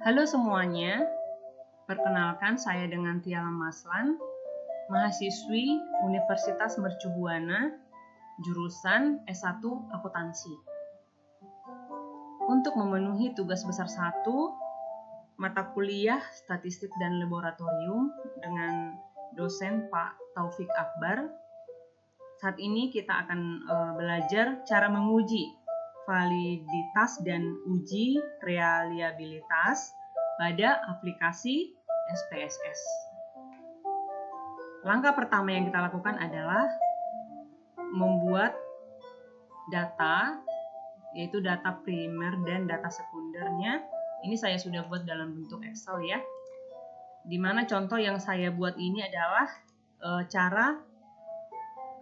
Halo semuanya, perkenalkan saya dengan Tiala Maslan, mahasiswi Universitas Mercu Buana, jurusan S1 Akuntansi. Untuk memenuhi tugas besar 1, mata kuliah Statistik dan Laboratorium dengan dosen Pak Taufik Akbar, saat ini kita akan belajar cara menguji validitas dan uji reliabilitas pada aplikasi SPSS. Langkah pertama yang kita lakukan adalah membuat data, yaitu data primer dan data sekundernya. Ini saya sudah buat dalam bentuk Excel ya. Dimana contoh yang saya buat ini adalah cara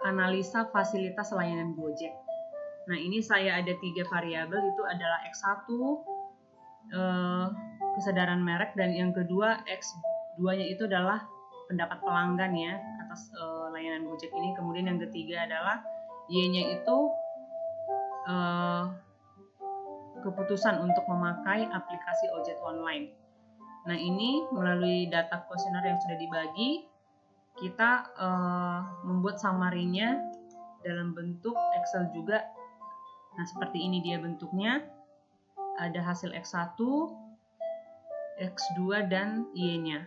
analisa fasilitas layanan Gojek. Nah, ini saya ada 3 variabel, itu adalah X1, kesadaran merek, dan yang kedua X2-nya itu adalah pendapat pelanggan ya atas layanan Gojek ini. Kemudian yang ketiga adalah Y-nya itu keputusan untuk memakai aplikasi ojek online. Nah, ini melalui data kuesioner yang sudah dibagi, kita membuat summary-nya dalam bentuk Excel juga. Nah, seperti ini dia bentuknya. Ada hasil X1, X2, dan Y-nya.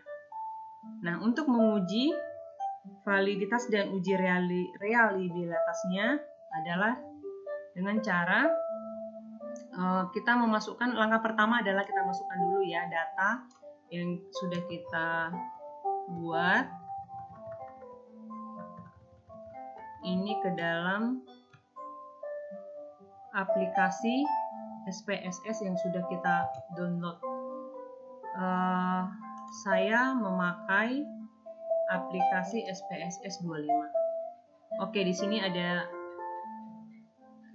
Nah, untuk menguji validitas dan uji reliabilitasnya adalah dengan cara kita memasukkan, langkah pertama adalah kita masukkan dulu ya data yang sudah kita buat ini ke dalam aplikasi SPSS yang sudah kita download. Saya memakai aplikasi SPSS 25. Oke, di sini ada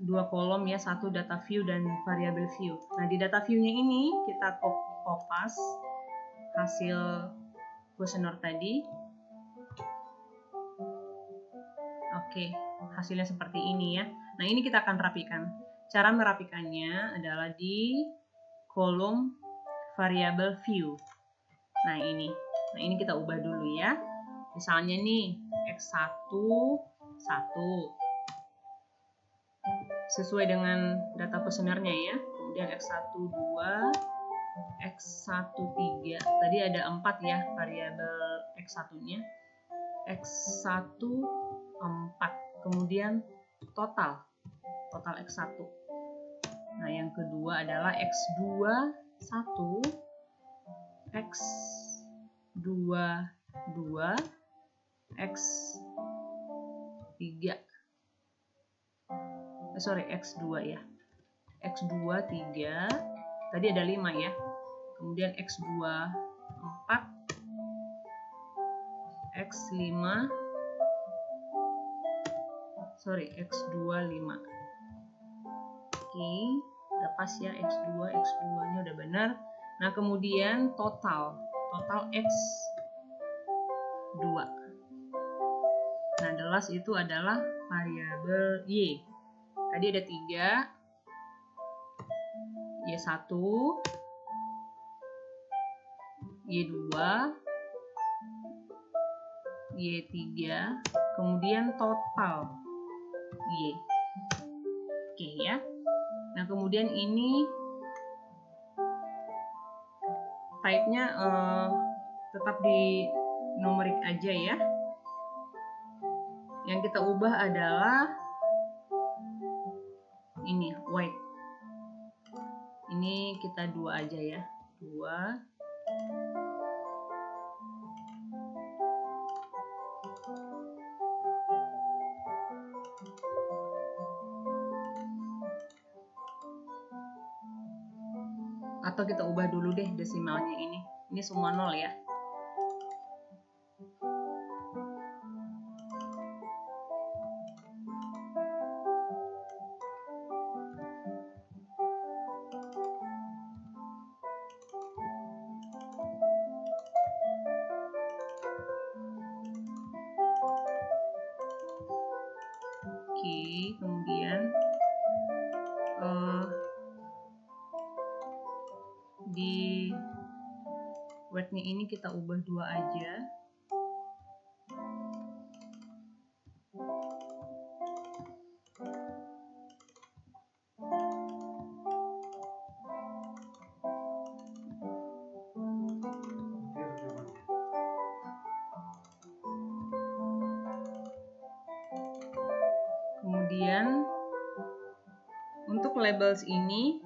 2 kolom ya, satu data view dan variable view. Nah, di data view-nya ini kita kopas hasil kuesioner tadi. Oke, hasilnya seperti ini ya. Nah, ini kita akan rapikan. Cara merapikannya adalah di kolom variable view. Nah, ini kita ubah dulu ya. Misalnya nih, X1 1 sesuai dengan data kuesionernya ya. Kemudian X1 2, X1 3. Tadi ada 4 ya variabel X1-nya. X1 4. Kemudian total X1. Nah, yang kedua adalah X2 1, X2 2, X3. X2 ya. X2 3. Tadi ada 5 ya. Kemudian X2 4, X5. X2 5. Oke, udah pas ya X2-nya udah benar. Nah, kemudian total X2. Nah, jelas itu adalah variabel Y. Tadi ada 3, Y1, Y2, Y3, kemudian total Y. Oke ya. Nah, kemudian ini type-nya tetap di numerik aja ya. Yang kita ubah adalah ini white. Ini kita 2 aja ya. 2. Atau kita ubah dulu deh desimalnya ini. Ini semua 0 ya. Oke, kemudian di Weight-nya ini kita ubah 2 aja. Kemudian untuk labels ini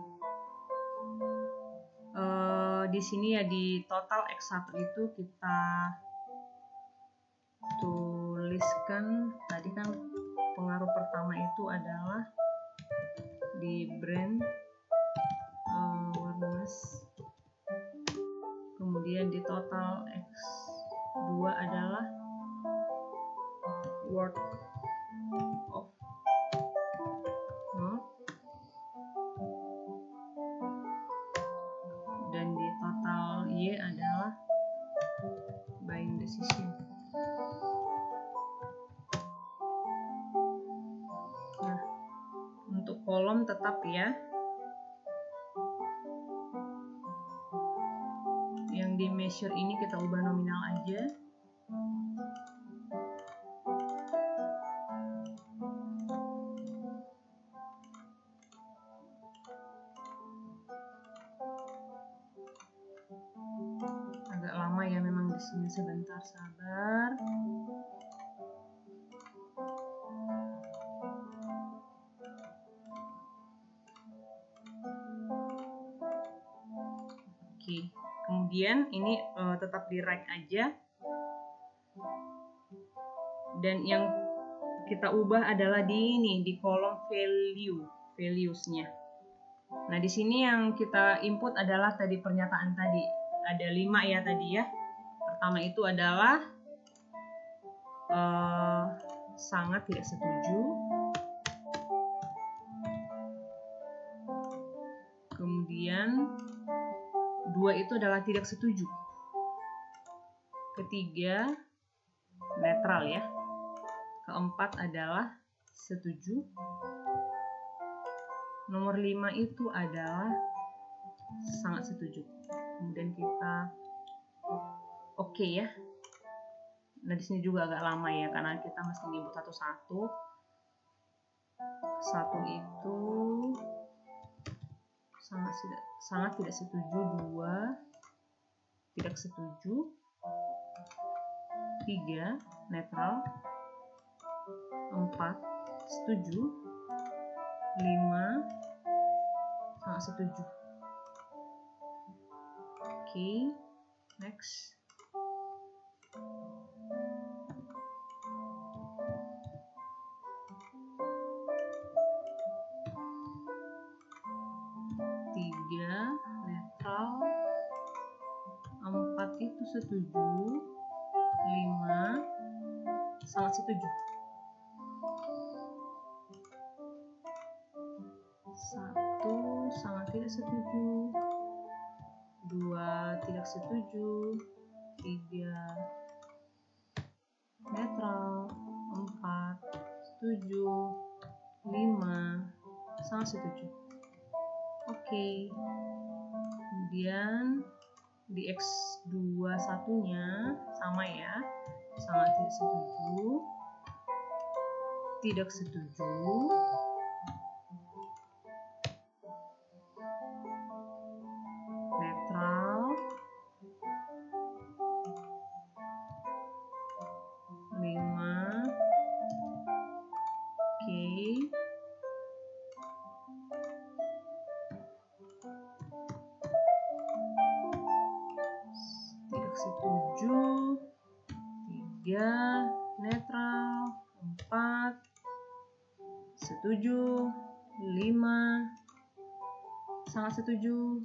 di sini ya, di total X1 itu kita tuliskan, tadi kan pengaruh pertama itu adalah di brand awareness, kemudian di total X2 adalah word of mouth, dan di total Y adalah buying decision. Nah, untuk kolom tetap ya, yang di measure ini kita ubah nominal aja. Agak lama ya memang di sini, sebentar sabar. Oke, kemudian ini tetap di right aja. Dan yang kita ubah adalah di ini, di kolom values-nya. Nah, di sini yang kita input adalah tadi pernyataan tadi. Ada 5 ya tadi ya. Pertama itu adalah sangat tidak setuju. Kemudian 2 itu adalah tidak setuju. Ketiga netral ya. Keempat adalah setuju. Nomor 5 itu adalah sangat setuju. Kemudian kita oke ya. Nah, di sini juga agak lama ya karena kita mesti input satu-satu. 1 itu sangat tidak setuju, 2 tidak setuju, 3 netral, 4 setuju, 5 sangat setuju. Oke, next. Netral, 4 itu setuju, 5 sangat setuju, 1 sangat tidak setuju, 2 tidak setuju, 3 netral, 4 setuju, 5 sangat setuju. Oke. Kemudian di X2 satunya sama ya, sangat tidak setuju, tidak setuju, netral, 5, oke. Setuju, 3 netral, 4 setuju, 5 sangat setuju.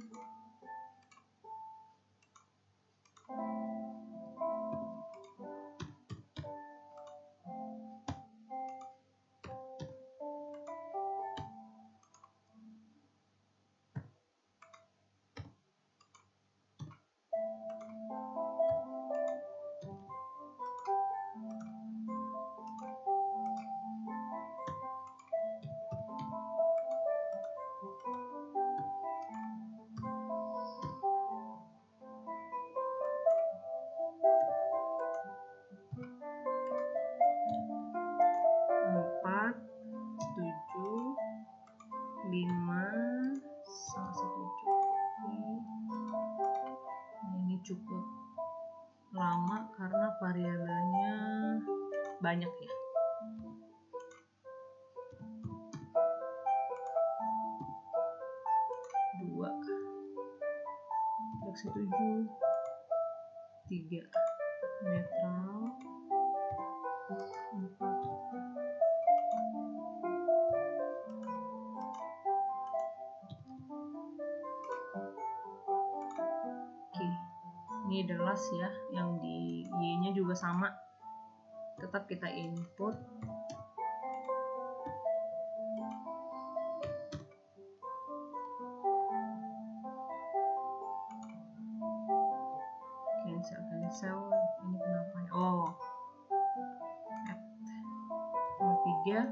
cukup lama karena variabelnya banyak ya. Dua, tidak setuju, 3, netral, 4. Ini adalah ya, yang di Y-nya juga sama. Tetap kita input. Cancel. Ini kenapa? Oh. Add. Nomor 3.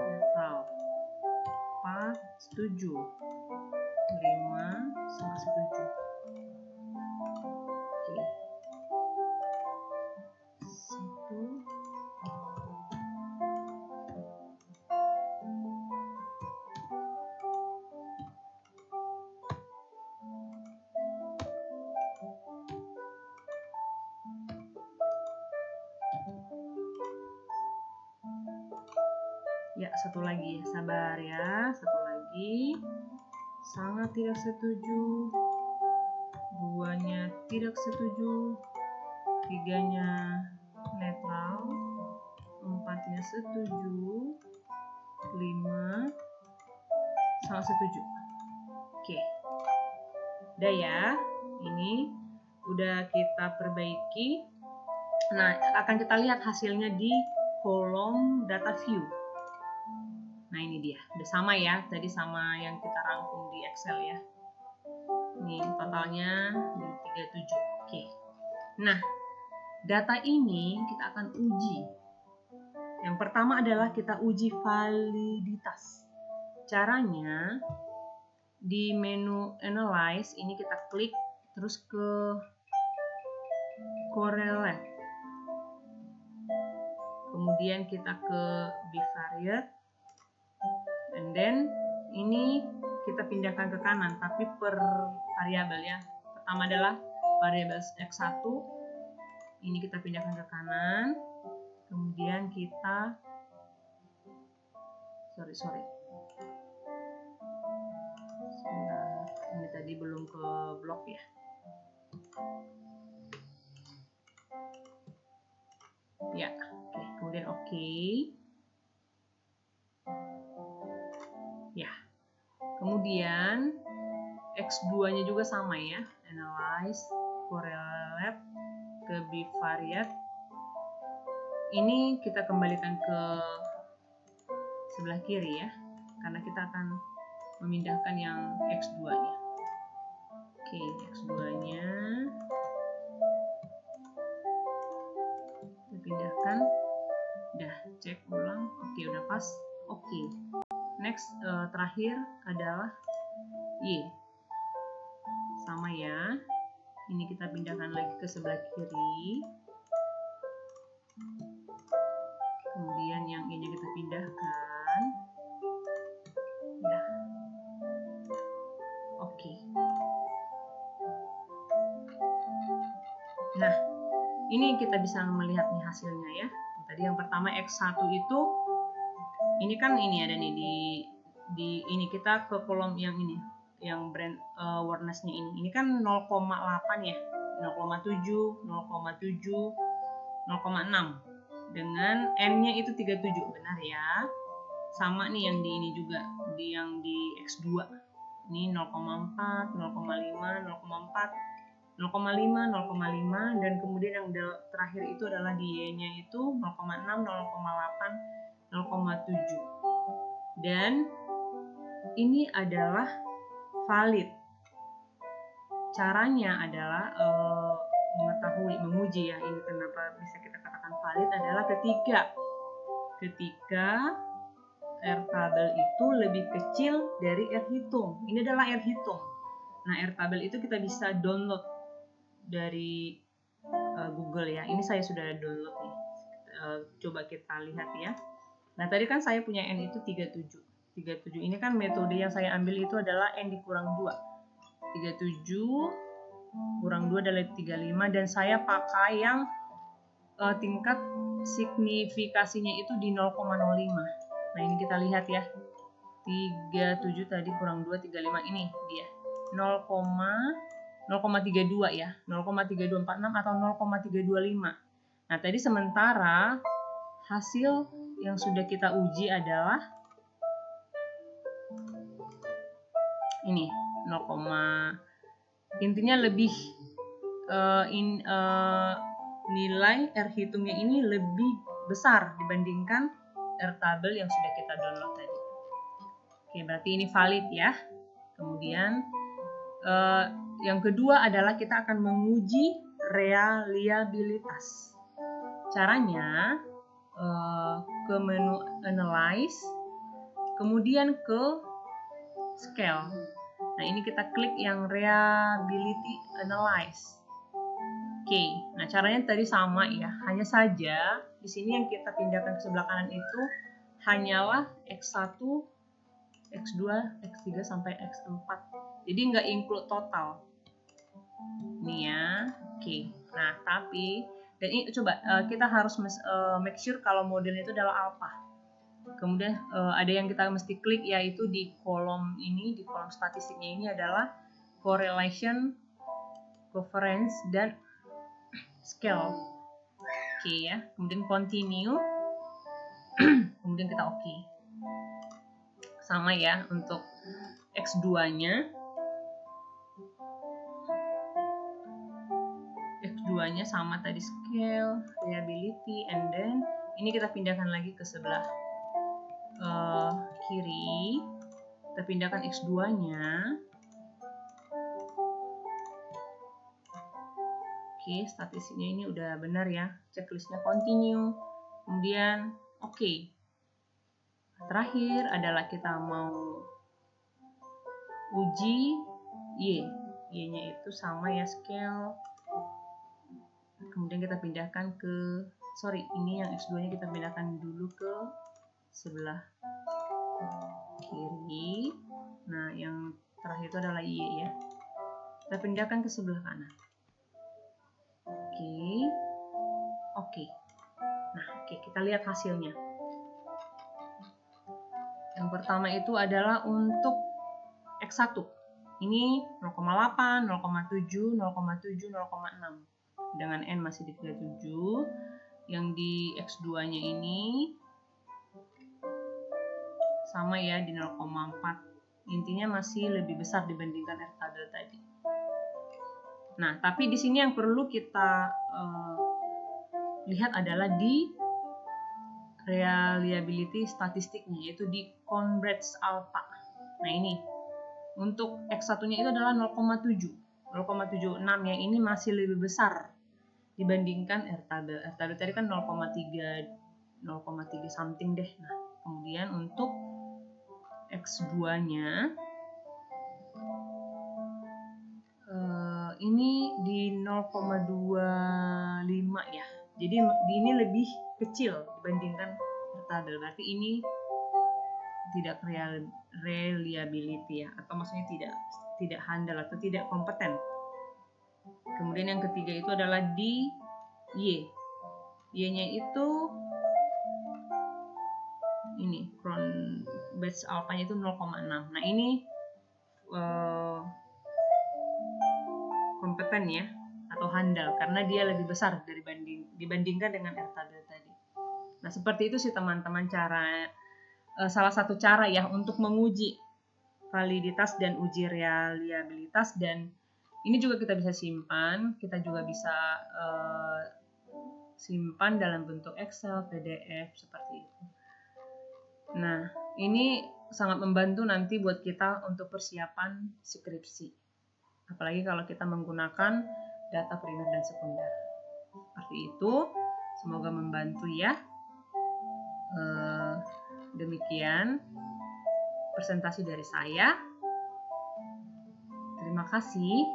Netral. 4. Setuju. 5. Sama setuju. Oke. 1. Ya, satu lagi, sabar ya, satu lagi. Sangat tidak setuju. 2-nya tidak setuju. 3-nya netral. 4-nya setuju. 5 sangat setuju. Oke. Udah ya. Ini udah kita perbaiki. Nah, akan kita lihat hasilnya di kolom data view. Nah, ini dia. Udah sama ya. Tadi sama yang kita rangkum di Excel ya. Ini totalnya di 37. Oke. Nah, data ini kita akan uji. Yang pertama adalah kita uji validitas. Caranya di menu Analyze ini kita klik terus ke Correlate. Kemudian kita ke Bivariate. And then ini kita pindahkan ke kanan tapi per variabel ya. Pertama adalah variabel X1. Ini kita pindahkan ke kanan. Kemudian kita sorry. Sebentar. Ini tadi belum ke blok ya. Ya, oke. Kemudian oke. Ya. Kemudian X2-nya juga sama ya. Analyze, Correlate, ke Bivariate. Ini kita kembalikan ke sebelah kiri ya. Karena kita akan memindahkan yang X2-nya. Oke, X2-nya kita pindahkan. Udah, cek ulang. Oke, udah pas. Oke. Next, terakhir adalah Y. Sama ya. Ini kita pindahkan lagi ke sebelah kiri. Kemudian yang ini kita pindahkan. Ya. Oke. Nah, ini kita bisa melihat nih hasilnya ya. Tadi yang pertama X1 itu ini kan ini ada nih di ini kita ke kolom yang ini, yang brand awareness-nya ini. Ini kan 0,8 ya. 0,7, 0,7, 0,6. Dengan N-nya itu 37, benar ya. Sama nih yang di ini juga, yang di X2. Ini 0,4, 0,5, 0,4, 0,5, 0,5, dan kemudian yang terakhir itu adalah di Y-nya itu 0,6, 0,8, 0,7. Dan ini adalah valid. Caranya adalah menguji ya, ini kenapa bisa kita katakan valid adalah ketika R tabel itu lebih kecil dari R hitung. Ini adalah R hitung. Nah, R tabel itu kita bisa download dari Google ya. Ini saya sudah download nih. Coba kita lihat ya. Nah, tadi kan saya punya N itu 37. 37 ini kan metode yang saya ambil itu adalah N dikurang 2. 37 kurang 2 adalah 35, dan saya pakai yang tingkat signifikasinya itu di 0,05. Nah ini kita lihat ya, 37 tadi kurang 2, 35, ini dia 0,32 ya, 0,3246 atau 0,325. Nah tadi sementara hasil yang sudah kita uji adalah ini 0, intinya lebih nilai R hitungnya ini lebih besar dibandingkan R tabel yang sudah kita download tadi. Oke, berarti ini valid ya. Kemudian yang kedua adalah kita akan menguji reliabilitas. Caranya ke menu Analyze, kemudian ke Scale. Nah ini kita klik yang Reliability Analyze. Oke, nah caranya tadi sama ya, hanya saja di sini yang kita pindahkan ke sebelah kanan itu hanyalah X1, X2, X3 sampai X4. Jadi nggak include total. Ini ya, oke. Nah tapi, dan ini coba kita harus make sure kalau modelnya itu adalah alpha. Kemudian ada yang kita mesti klik, yaitu di kolom ini, di kolom statistiknya ini adalah correlation, covariance, dan scale. Oke ya, kemudian continue, kemudian kita oke. Sama ya untuk X2-nya. X2-nya sama tadi, scale, reliability, and then ini kita pindahkan lagi ke sebelah kiri. Kita pindahkan X2-nya. Oke, statistiknya ini udah benar ya. Checklistnya continue. Kemudian oke. Terakhir adalah kita mau uji Y. Y-nya itu sama ya, scale. Kemudian kita pindahkan ke, ini yang X2-nya kita pindahkan dulu ke sebelah kiri. Nah, yang terakhir itu adalah Y ya. Kita pindahkan ke sebelah kanan. Oke. Nah, kita lihat hasilnya. Yang pertama itu adalah untuk X1. Ini 0,8, 0,7, 0,7, 0,6. Dengan N masih di 37. Yang di X2-nya ini sama ya, di 0,4. Intinya masih lebih besar dibandingkan R tabel tadi. Nah, tapi di sini yang perlu kita lihat adalah di reliability statistiknya, yaitu di Converge alpha. Nah ini untuk X1-nya itu adalah 0,76 ya, ini masih lebih besar dibandingkan R tabel. R tabel tadi kan 0,3 something deh. Nah, kemudian untuk X2-nya ini di 0,25 ya. Jadi ini lebih kecil dibandingkan R tabel. Berarti ini tidak reliability ya, atau maksudnya tidak handal atau tidak kompeten. Kemudian yang ketiga itu adalah di Y. Y-nya itu ini Converge alpha-nya itu 0,6. Nah, ini kompeten ya, atau handal karena dia lebih besar dibandingkan dengan R tabel tadi. Nah, seperti itu sih teman-teman salah satu cara ya untuk menguji validitas dan uji reliabilitas, dan ini juga kita bisa simpan, kita juga bisa simpan dalam bentuk Excel, PDF seperti itu. Nah, ini sangat membantu nanti buat kita untuk persiapan skripsi. Apalagi kalau kita menggunakan data primer dan sekunder. Seperti itu, semoga membantu ya. Demikian presentasi dari saya. Terima kasih.